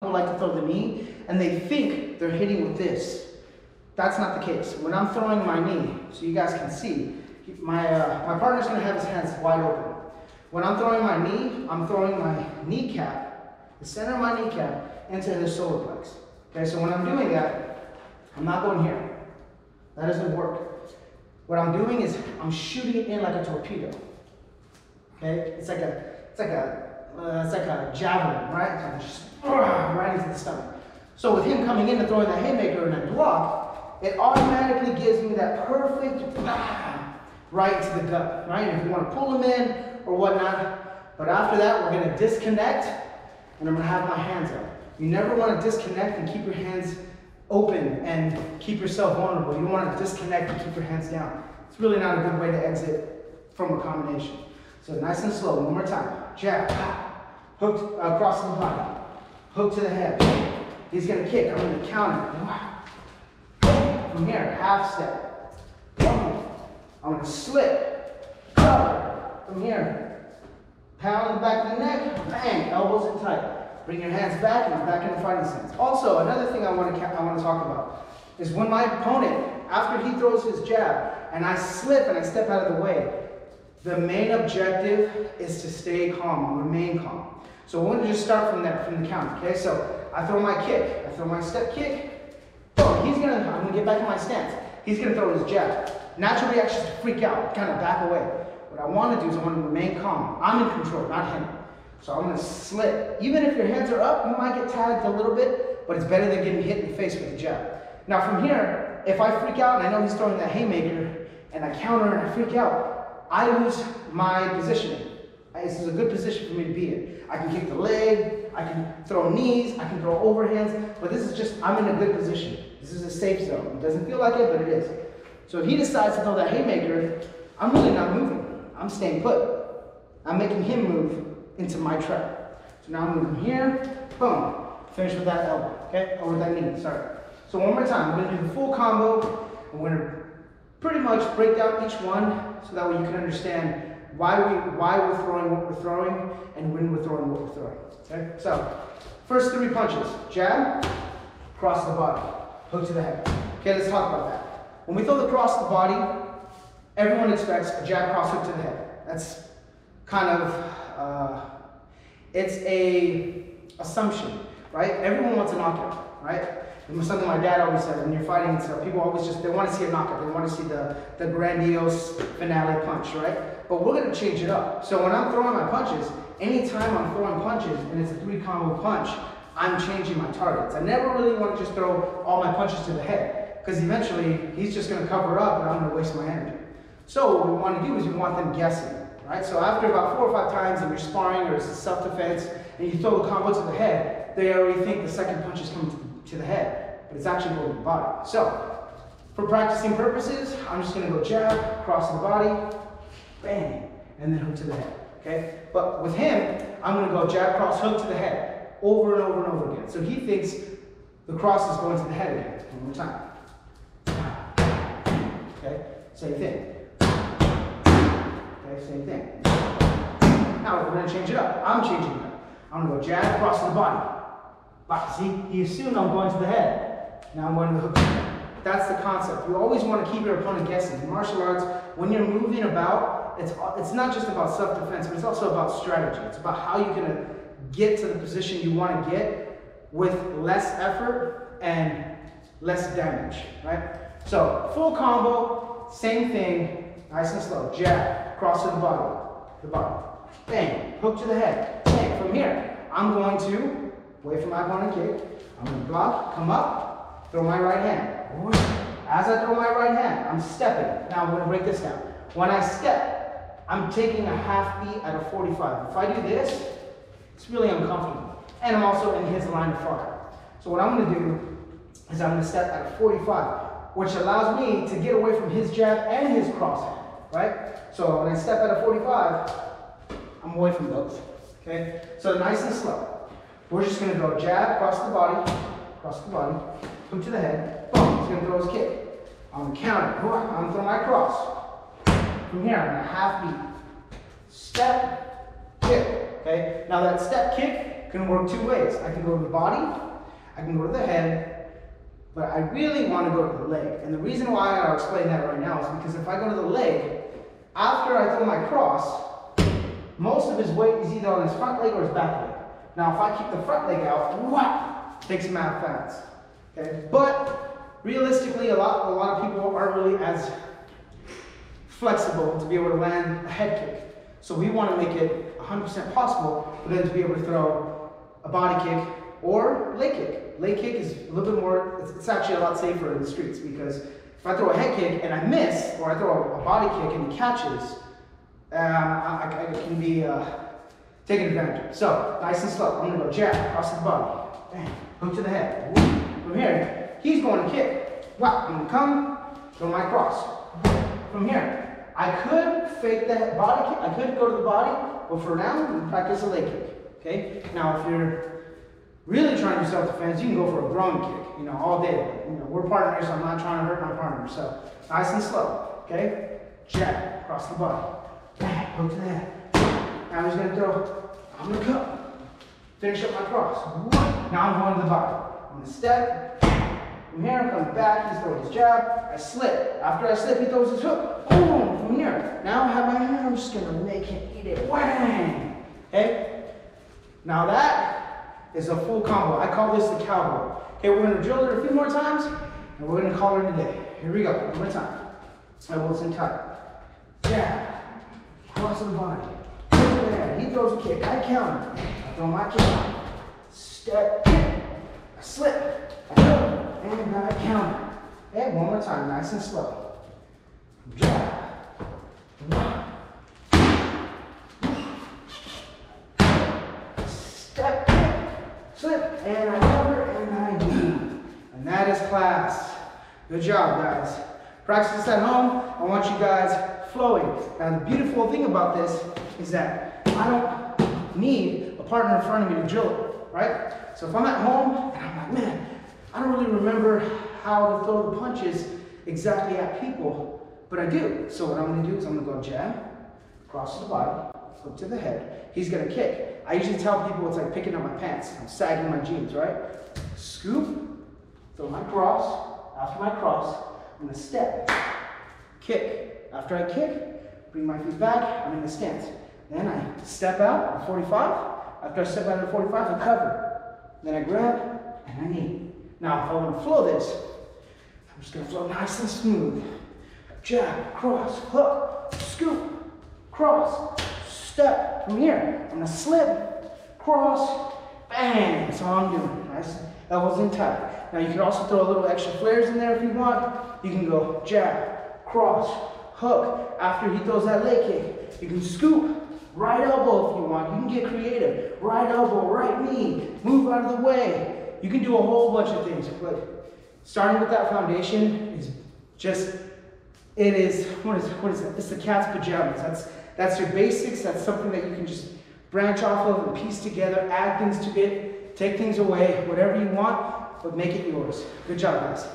People like to throw the knee and they think they're hitting with this. That's not the case. When I'm throwing my knee, so you guys can see, my partner's gonna have his hands wide open. When I'm throwing my knee, I'm throwing my kneecap, the center of my kneecap, into his solar plex. Okay, so when I'm doing that, I'm not going here. That doesn't work. What I'm doing is I'm shooting it in like a torpedo. Okay, it's like a javelin, right? So just right into the stomach. So with him coming in and throwing that haymaker and that block, it automatically gives me that perfect right to the gut, right? If you want to pull him in or whatnot, but after that we're going to disconnect and I'm going to have my hands up. You never want to disconnect and keep your hands open and keep yourself vulnerable. You don't want to disconnect and keep your hands down. It's really not a good way to exit from a combination. So nice and slow, one more time. Jab, hook across the body, hook to the head. He's going to kick, I'm going to counter. From here, half step. I'm going to slip, cover. From here, pound the back of the neck, bang, elbows in tight. Bring your hands back and I'm back in the fighting stance. Also, another thing I want to talk about is when my opponent, after he throws his jab, and I slip and I step out of the way, the main objective is to stay calm, remain calm. So we're going to just start from there, from the count, okay? So I throw my kick, I throw my step kick, boom, I'm gonna get back in my stance. He's gonna throw his jab. Natural reaction is to freak out, kind of back away. What I wanna do is I wanna remain calm. I'm in control, not him. So I'm gonna slip. Even if your hands are up, you might get tagged a little bit, but it's better than getting hit in the face with a jab. Now from here, if I freak out and I know he's throwing that haymaker, and I counter and I freak out, I lose my positioning. This is a good position for me to be in. I can kick the leg, I can throw knees, I can throw overhands, but this is just, I'm in a good position. This is a safe zone. It doesn't feel like it, but it is. So if he decides to throw that haymaker, I'm really not moving. I'm staying put. I'm making him move into my trap. So now I'm moving here, boom, finish with that elbow, okay? Or with that knee, sorry. So one more time, we're gonna do the full combo. We're gonna pretty much break down each one so that way you can understand why we're throwing what we're throwing and when we're throwing what we're throwing. Okay? So, first 3 punches. Jab, cross the body, hook to the head. Okay, let's talk about that. When we throw the cross the body, everyone expects a jab, cross, hook to the head. That's kind of, it's a assumption, right? Everyone wants a knockout, right? It was something my dad always said, when you're fighting, so people always just, they want to see a knockout. They want to see the grandiose finale punch, right? But we're going to change it up. So when I'm throwing my punches, anytime I'm throwing punches and it's a 3-combo punch, I'm changing my targets. I never really want to just throw all my punches to the head, because eventually he's just going to cover up and I'm going to waste my energy. So what we want to do is we want them guessing, right? So after about 4 or 5 times and you're sparring or it's self-defense and you throw the combo to the head, they already think the second punch is coming to the head, but it's actually going to the body. So for practicing purposes, I'm just going to go jab, cross the body, bang, and then hook to the head, okay? But with him, I'm going to go jab, cross, hook to the head, over and over and over again. So he thinks the cross is going to the head again. One more time. Okay, same thing. Okay, same thing. Now we're going to change it up. I'm changing it up. I'm going to go jab, cross the body. Wow, see, he assumed I'm going to the head. Now I'm going to the hook to the head. That's the concept. You always want to keep your opponent guessing. In martial arts, when you're moving about, it's not just about self-defense, but it's also about strategy. It's about how you're going to get to the position you want to get with less effort and less damage, right? So, full combo, same thing, nice and slow. Jab, cross to the body, bang, hook to the head, bang. From here, I'm going to wait for my opponent kick. I'm going to block, come up, throw my right hand. As I throw my right hand, I'm stepping. Now I'm going to break this down. When I step, I'm taking a half beat at a 45. If I do this, it's really uncomfortable. And I'm also in his line of fire. So what I'm going to do is I'm going to step at a 45, which allows me to get away from his jab and his cross hand, right? So when I step at a 45, I'm away from both, okay? So nice and slow. We're just going to go jab, cross the body, hook to the head, boom, he's going to throw his kick. I'm going to counter, I'm going to throw my cross. From here, I'm going to half beat. Step, kick, okay? Now that step kick can work two ways. I can go to the body, I can go to the head, but I really want to go to the leg. And the reason why I'll explain that right now is because if I go to the leg, after I throw my cross, most of his weight is either on his front leg or his back leg. Now, if I keep the front leg out, wow, takes him out fast. Okay? But realistically, a lot of people aren't really as flexible to be able to land a head kick. So we want to make it 100% possible for them to be able to throw a body kick or leg kick. Leg kick is a little bit more, it's actually a lot safer in the streets, because if I throw a head kick and I miss, or I throw a body kick and he catches, I can be taken advantage of. So, nice and slow. I'm going to go jab across the body. Bang. Hook to the head. From here, he's going to kick. Wow. I'm going to come, throw my cross. From here, I could fake that body kick. I could go to the body, but for now, I'm going to practice a leg kick. Okay? Now, if you're really trying to do self-defense, you can go for a groin kick, all day. We're partners, so I'm not trying to hurt my partner. So, nice and slow. Okay? Jab across the body. Bang, hook to the head. Now he's going to throw, I'm going to come. Finish up my cross. Now I'm going to the body. I'm going to step. From here, I'm coming back. He's throwing his jab. I slip. After I slip, he throws his hook. Boom! From here. Now I have my hand. I'm just going to make him eat it. Whang! Okay? Now that is a full combo. I call this the cowboy. Okay, we're going to drill it a few more times, and we're going to call it a day. Here we go. One more time. Elbows in tight. Jab. Cross the body. There. He throws a kick. I counter. I throw my kick. Step. Kick. I slip. I hook. And I counter. And one more time. Nice and slow. Jab. Step. Kick. Slip. And I cover. And I do. And that is class. Good job, guys. Practice this at home. I want you guys flowing. Now the beautiful thing about this is that I don't need a partner in front of me to drill it, right? So if I'm at home and I'm like, man, I don't really remember how to throw the punches exactly at people, but I do. So what I'm going to do is I'm going to go jab, cross to the body, flip to the head. He's going to kick. I usually tell people it's like picking up my pants. I'm sagging my jeans, right? Scoop, throw my cross. After my cross, I'm going to step, kick. After I kick, bring my feet back, I'm in the stance. Then I step out at 45. After I step out at 45, I cover. Then I grab, and I knee. Now, if I want to flow this, I'm just going to flow nice and smooth. Jab, cross, hook, scoop, cross, step. From here, I'm going to slip, cross, bang. That's all I'm doing. Nice, elbows in tight. Now, you can also throw a little extra flares in there if you want. You can go jab, cross, hook. After he throws that leg kick, you can scoop, right elbow if you want. You can get creative. Right elbow, right knee, move out of the way. You can do a whole bunch of things, but starting with that foundation is just, it is, what is that? It's the cat's pajamas. That's your basics. That's something that you can just branch off of and piece together, add things to it, take things away, whatever you want, but make it yours. Good job, guys.